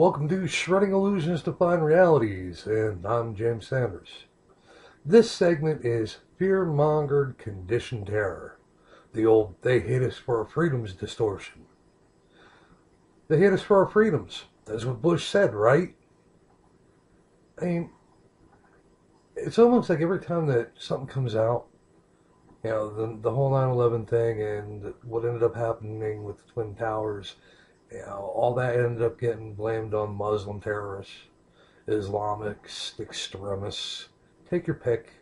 Welcome to Shredding Illusions to Find Realities, and I'm James Sanders. This segment is Fear-Mongered Conditioned Terror, the old they hate us for our freedoms distortion. They hate us for our freedoms. That's what Bush said, right? I mean, it's almost like every time that something comes out, the whole 9/11 thing and what ended up happening with the Twin Towers, all that ended up getting blamed on Muslim terrorists, Islamic extremists. Take your pick.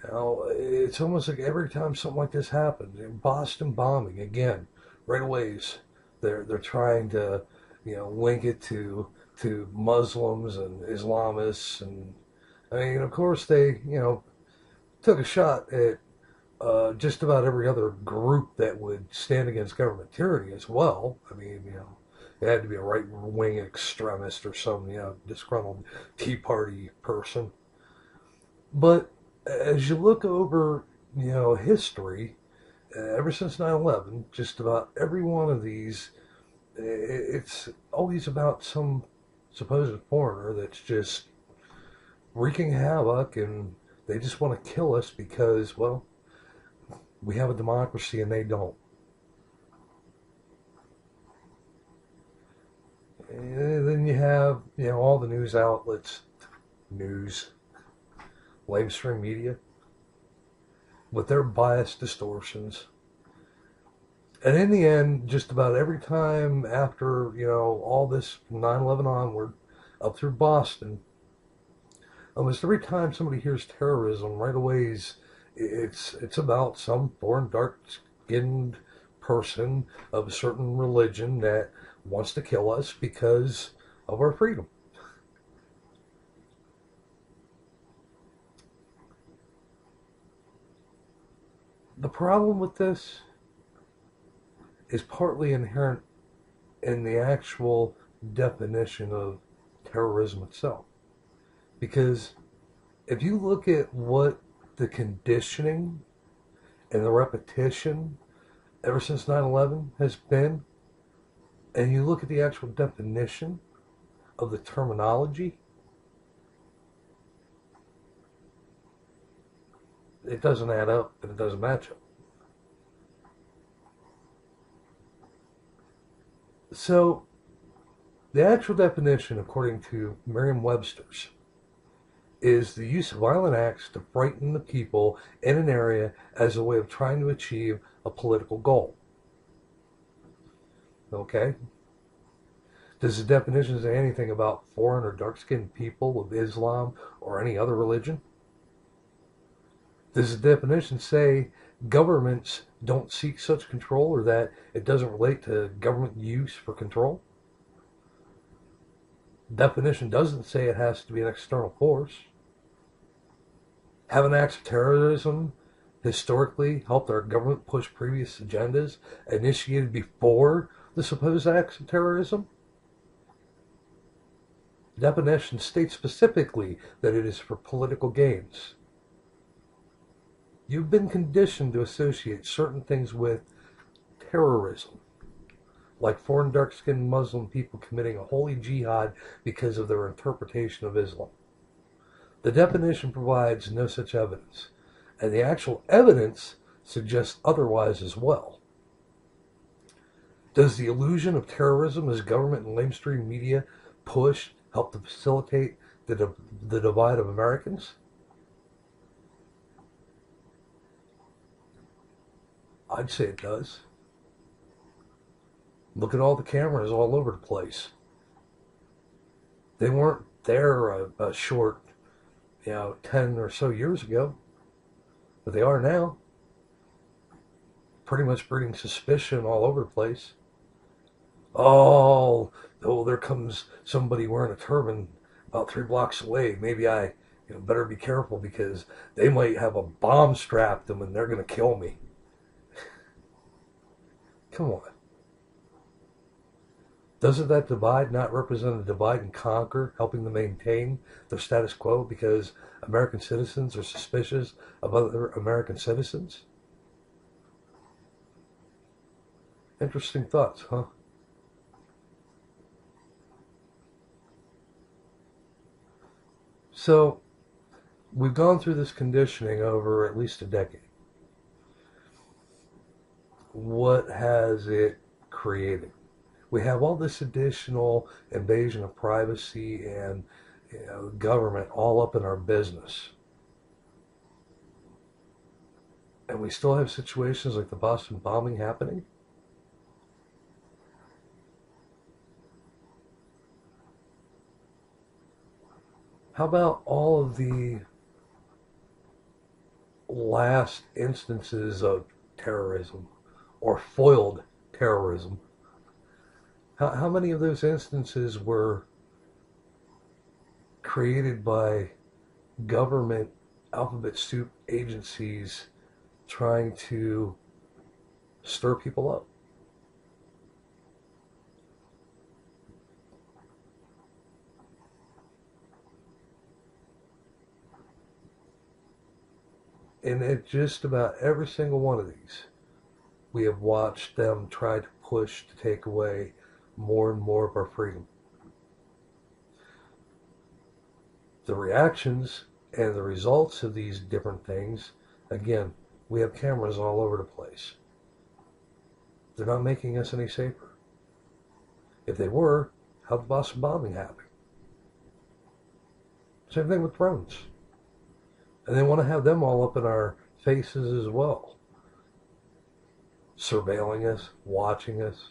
It's almost like every time something like this happens, Boston bombing again, right away, they're trying to, link it to Muslims and Islamists, and I mean, of course, they, took a shot at just about every other group that would stand against government tyranny as well. I mean, it had to be a right-wing extremist or some, disgruntled Tea Party person. But as you look over, history, ever since 9/11, just about every one of these, it's always about some supposed foreigner that's just wreaking havoc, and they just want to kill us because, well, we have a democracy and they don't. And then you have, all the news outlets, lamestream media, with their biased distortions. And in the end, just about every time after, all this from 9/11 onward, up through Boston, almost every time somebody hears terrorism, right away it's about some foreign dark-skinned person of a certain religion that wants to kill us because of our freedom. The problem with this is partly inherent in the actual definition of terrorism itself. Because if you look at what the conditioning and the repetition ever since 9/11 has been, and you look at the actual definition of the terminology, it doesn't add up and it doesn't match up. So, the actual definition, according to Merriam Webster's, is the use of violent acts to frighten the people in an area as a way of trying to achieve a political goal. Okay? Does the definition say anything about foreign or dark-skinned people of Islam or any other religion? Does the definition say governments don't seek such control, or that it doesn't relate to government use for control? Definition doesn't say it has to be an external force. Haven't acts of terrorism historically helped our government push previous agendas initiated before the supposed acts of terrorism? The definition states specifically that it is for political gains. You've been conditioned to associate certain things with terrorism, like foreign dark-skinned Muslim people committing a holy jihad because of their interpretation of Islam. The definition provides no such evidence, and the actual evidence suggests otherwise as well. Does the illusion of terrorism as government and lamestream media push help to facilitate the divide of Americans? I'd say it does. Look at all the cameras all over the place. They weren't there a short, 10 or so years ago, but they are now. Pretty much breeding suspicion all over the place. Oh, there comes somebody wearing a turban about 3 blocks away. Maybe I better be careful because they might have a bomb strapped them and they're going to kill me. Come on. Doesn't that divide not represent a divide and conquer, helping to maintain the status quo because American citizens are suspicious of other American citizens? Interesting thoughts, huh? So we've gone through this conditioning over at least a decade. What has it created? We have all this additional invasion of privacy and government all up in our business. And we still have situations like the Boston bombing happening. How about all of the last instances of terrorism or foiled terrorism? How many of those instances were created by government alphabet soup agencies trying to stir people up? And at just about every single one of these, we have watched them try to push to take away more and more of our freedom. The reactions and the results of these different things, again, we have cameras all over the place. They're not making us any safer. If they were, how'd the Boston bombing happen? Same thing with drones. And they want to have them all up in our faces as well. Surveilling us, watching us,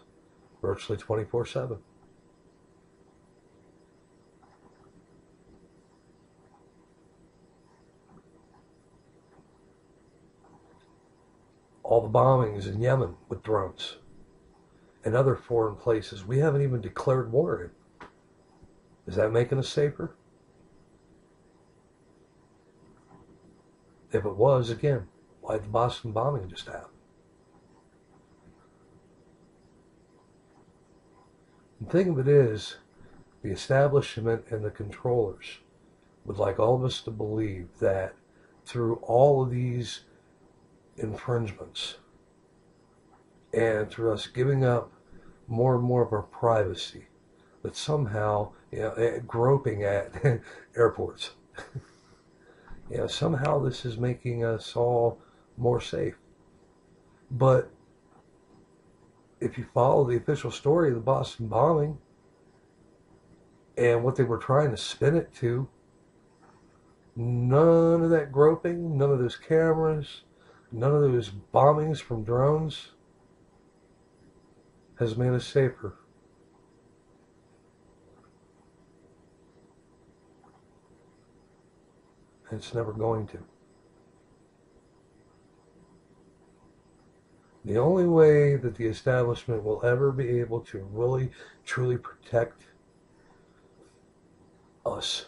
virtually 24/7. All the bombings in Yemen with drones and other foreign places we haven't even declared war in. Is that making us safer? If it was, again, why did the Boston bombing just happen? The thing of it is, the establishment and the controllers would like all of us to believe that through all of these infringements and through us giving up more and more of our privacy, that somehow, groping at airports, somehow this is making us all more safe. But if you follow the official story of the Boston bombing and what they were trying to spin it to, none of that groping, none of those cameras, none of those bombings from drones has made us safer. And it's never going to. The only way that the establishment will ever be able to really, truly protect us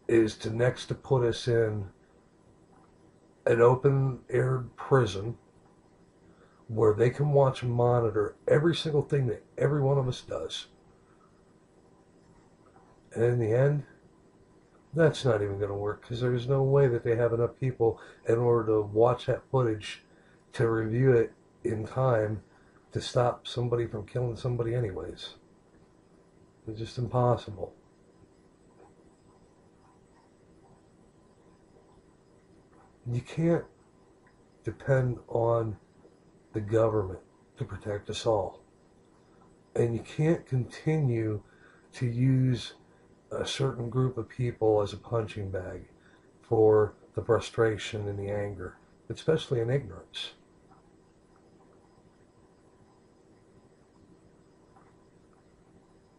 is to put us in an open-air prison where they can watch and monitor every single thing that every one of us does. And in the end, that's not even going to work because there's no way that they have enough people in order to watch that footage to review it in time to stop somebody from killing somebody anyways. It's just impossible. You can't depend on the government to protect us all. And you can't continue to use a certain group of people as a punching bag for the frustration and the anger, especially in ignorance.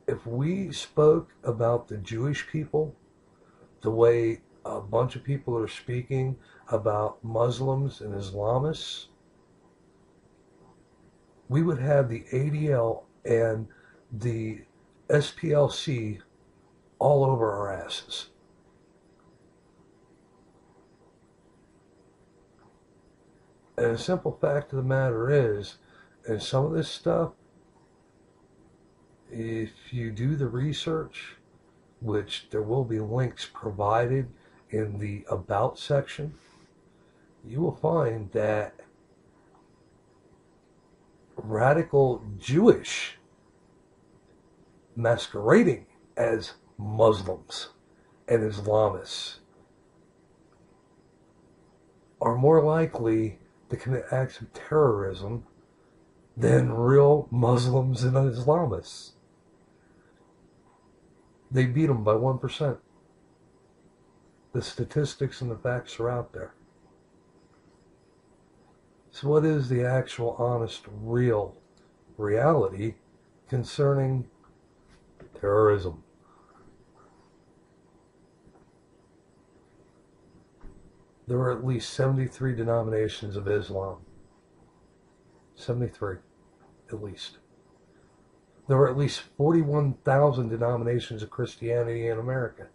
If we spoke about the Jewish people the way a bunch of people are speaking about Muslims and Islamists, we would have the ADL and the SPLC all over our asses. And the simple fact of the matter is, and some of this stuff, if you do the research, which there will be links provided in the About section, you will find that radical Jewish masquerading as Muslims and Islamists are more likely to commit acts of terrorism than real Muslims and Islamists. They beat them by 1%. The statistics and the facts are out there. So what is the actual, honest, real reality concerning terrorism? There are at least 73 denominations of Islam. 73, at least. There are at least 41,000 denominations of Christianity in America.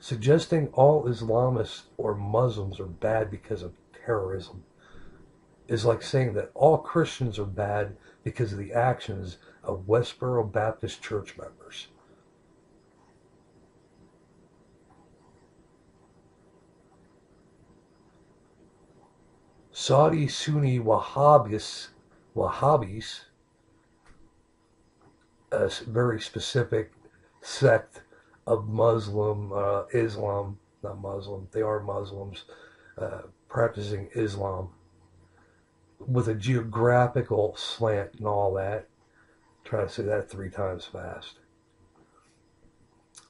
Suggesting all Islamists or Muslims are bad because of terrorism is like saying that all Christians are bad because of the actions of Westboro Baptist church members. Saudi Sunni Wahhabis, a very specific sect of Islam, not Muslim, they are Muslims, practicing Islam, with a geographical slant and all that, try to say that 3 times fast,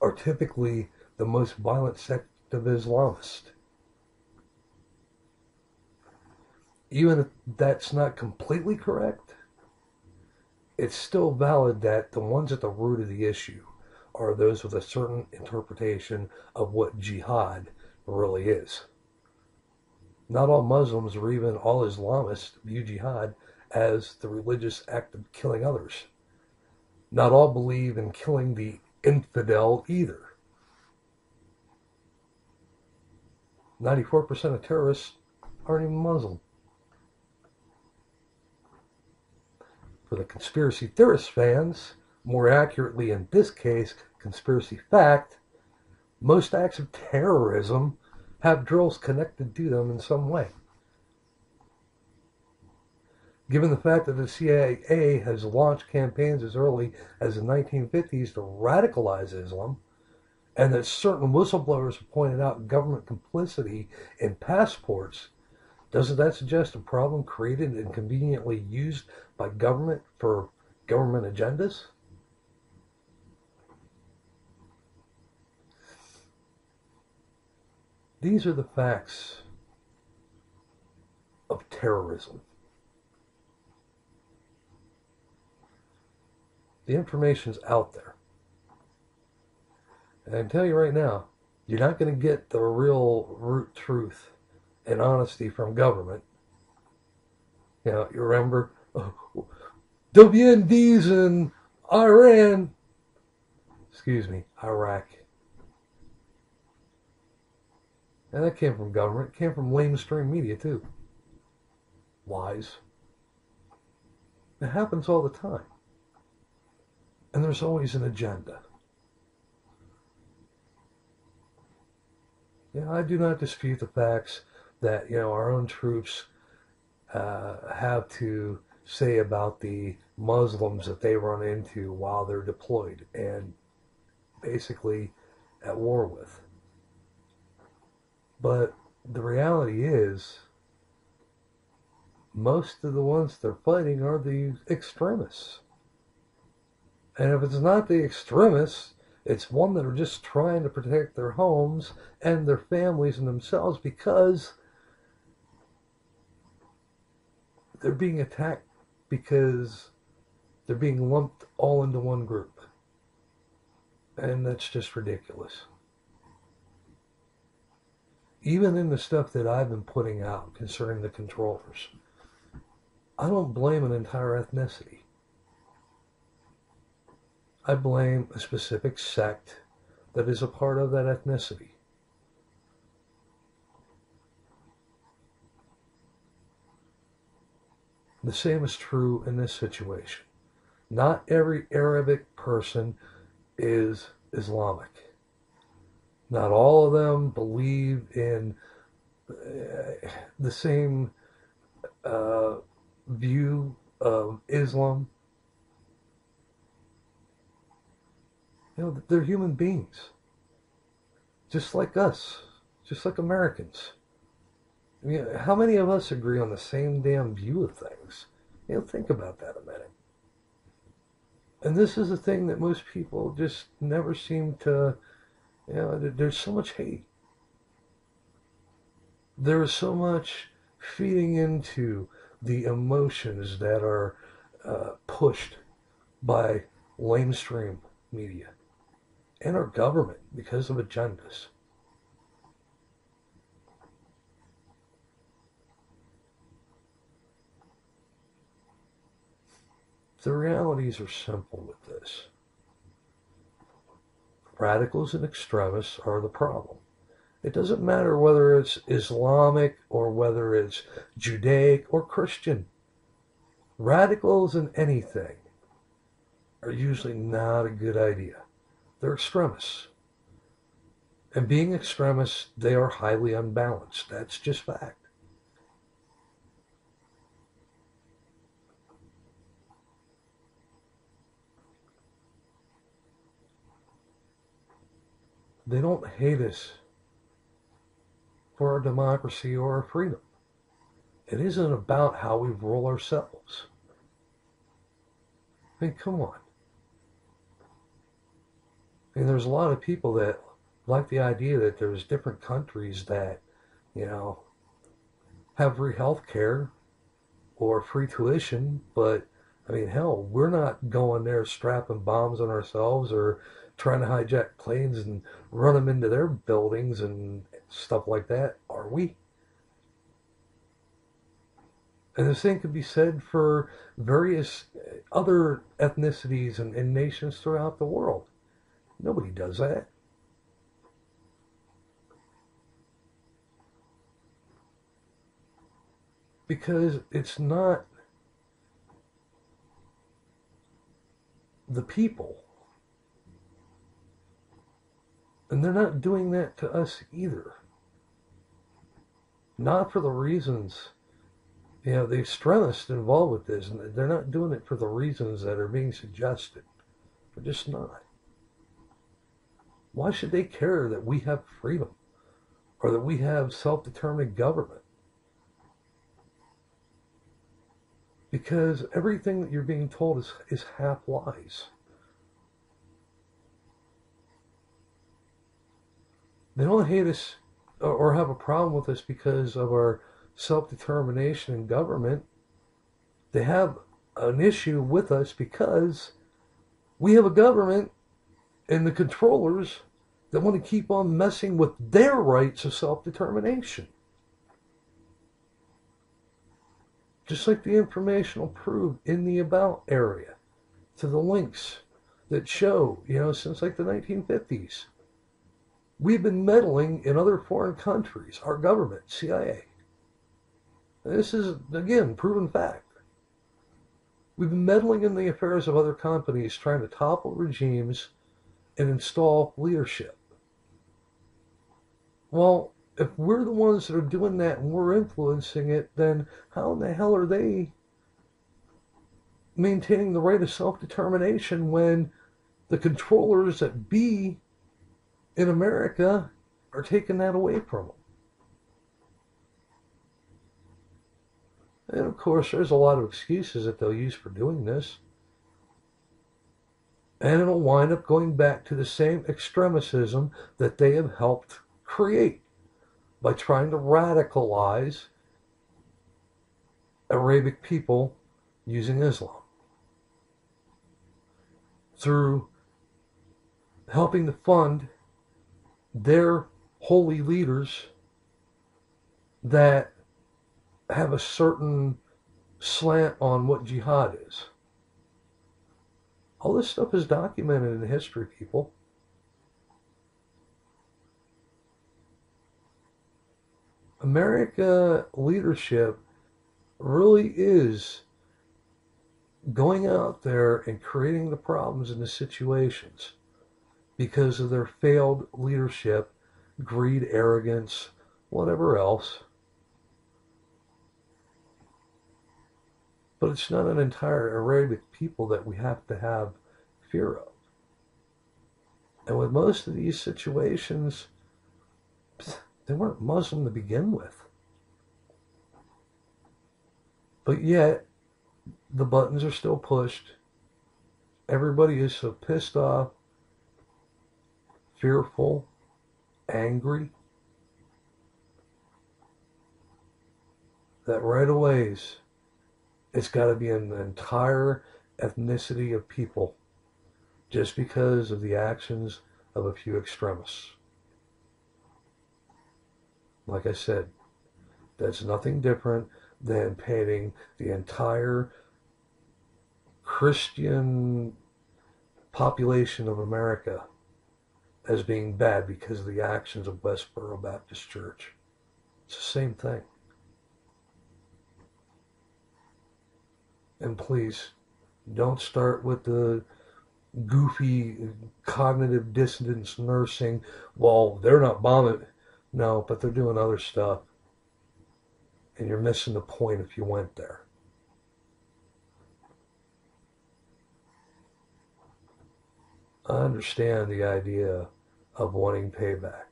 are typically the most violent sect of Islamists. Even if that's not completely correct, it's still valid that the ones at the root of the issue are those with a certain interpretation of what jihad really is. Not all Muslims or even all Islamists view jihad as the religious act of killing others. Not all believe in killing the infidel either. 94% of terrorists aren't even Muslim. For the conspiracy theorist fans, more accurately in this case, conspiracy fact, most acts of terrorism have drills connected to them in some way. Given the fact that the CIA has launched campaigns as early as the 1950s to radicalize Islam, and that certain whistleblowers have pointed out government complicity in passports, doesn't that suggest a problem created and conveniently used by government for government agendas? These are the facts of terrorism. The information's out there. And I can tell you right now, you're not going to get the real root truth and honesty from government. You know, you remember WMDs in Iraq. And that came from government. It came from lamestream media too. Lies. It happens all the time. And there's always an agenda. Yeah, I do not dispute the facts that, you know, our own troops have to say about the Muslims that they run into while they're deployed and basically at war with. But the reality is, most of the ones they're fighting are the extremists. And if it's not the extremists, it's one that are just trying to protect their homes and their families and themselves because they're being attacked because they're being lumped all into one group. And that's just ridiculous. Even in the stuff that I've been putting out concerning the controllers, I don't blame an entire ethnicity. I blame a specific sect that is a part of that ethnicity. The same is true in this situation. Not every Arabic person is Islamic. Not all of them believe in the same view of Islam They're human beings, just like us, just like Americans. I mean, how many of us agree on the same damn view of things? Think about that a minute. And this is a thing that most people just never seem to, there's so much hate. There is so much feeding into the emotions that are pushed by lamestream media and our government because of agendas. The realities are simple with this. Radicals and extremists are the problem. It doesn't matter whether it's Islamic or whether it's Judaic or Christian. Radicals in anything are usually not a good idea. They're extremists. And being extremists, they are highly unbalanced. That's just fact. They don't hate us for our democracy or our freedom. It isn't about how we rule ourselves. I mean, come on. I mean, there's a lot of people that like the idea that there's different countries that, have free health care or free tuition, but I mean, hell, we're not going there strapping bombs on ourselves or trying to hijack planes and run them into their buildings and stuff like that, are we? And the same could be said for various other ethnicities and nations throughout the world. Nobody does that. Because it's not the people. And they're not doing that to us either. Not for the reasons, the extremists involved with this, and they're not doing it for the reasons that are being suggested. They're just not. Why should they care that we have freedom or that we have self-determined government? Because everything that you're being told is half lies. They don't hate us or have a problem with us because of our self-determination in government. They have an issue with us because we have a government and the controllers that want to keep on messing with their rights of self-determination. Just like the information will prove in the About area, to the links that show, since like the 1950s, we've been meddling in other foreign countries, our government, CIA. And this is, again, proven fact. We've been meddling in the affairs of other companies, trying to topple regimes and install leadership. Well, if we're the ones that are doing that and we're influencing it, then how in the hell are they maintaining the right of self-determination when the controllers that be in America are taking that away from them? And of course, there's a lot of excuses that they'll use for doing this. And it'll wind up going back to the same extremism that they have helped create by trying to radicalize Arabic people using Islam through helping to fund their holy leaders that have a certain slant on what jihad is. All this stuff is documented in history, people. America leadership really is going out there and creating the problems and the situations because of their failed leadership, greed, arrogance, whatever else. But it's not an entire Arabic people that we have to have fear of. And with most of these situations, they weren't Muslim to begin with. But yet, the buttons are still pushed. Everybody is so pissed off, fearful, angry, that right away it's got to be an entire ethnicity of people just because of the actions of a few extremists. Like I said, that's nothing different than painting the entire Christian population of America as being bad because of the actions of Westboro Baptist Church. It's the same thing. And please, don't start with the goofy cognitive dissonance nursing. Well, they're not bombing. No, but they're doing other stuff. And you're missing the point if you went there. I understand the idea of wanting payback.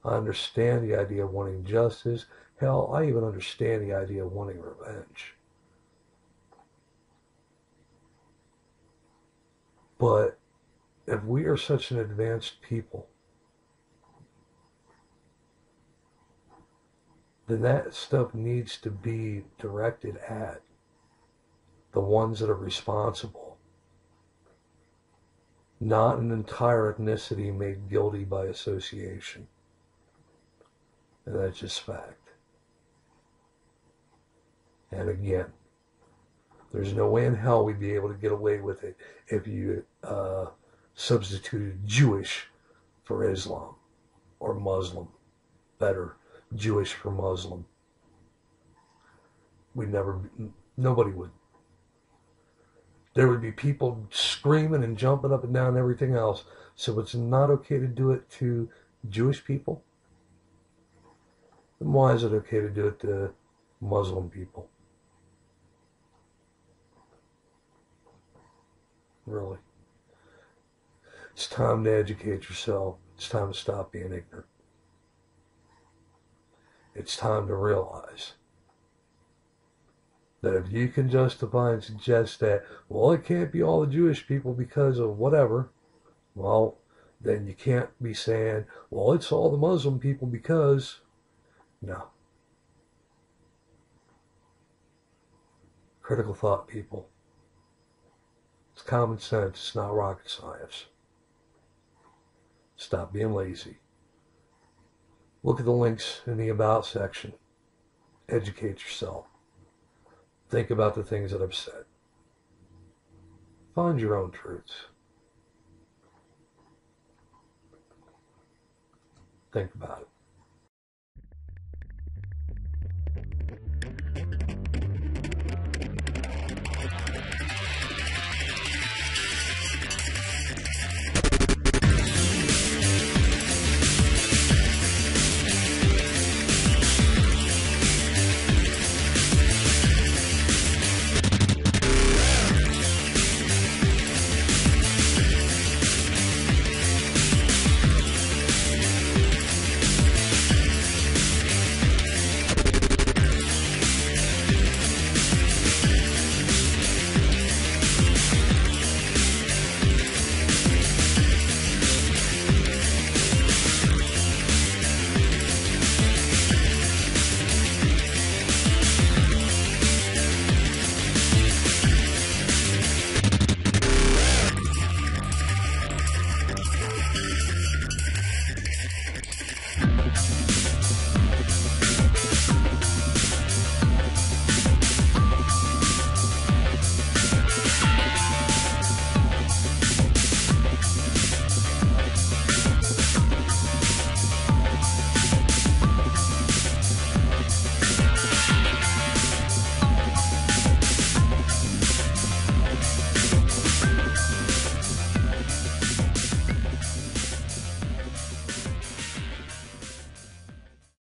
I understand the idea of wanting justice. Hell, I even understand the idea of wanting revenge. But if we are such an advanced people, then that stuff needs to be directed at the ones that are responsible, not an entire ethnicity made guilty by association. And that's just fact. And again, there's no way in hell we'd be able to get away with it if you substituted Jewish for Islam or Muslim. Better, Jewish for Muslim. Nobody would. There would be people screaming and jumping up and down and everything else. So it's not okay to do it to Jewish people? Then why is it okay to do it to Muslim people? Really. It's time to educate yourself. It's time to stop being ignorant. It's time to realize that if you can justify and suggest that, well, it can't be all the Jewish people because of whatever, well, then you can't be saying, well, it's all the Muslim people because, no. Critical thought, people. It's common sense. It's not rocket science. Stop being lazy. Look at the links in the About section. Educate yourself. Think about the things that I've said. Find your own truths. Think about it.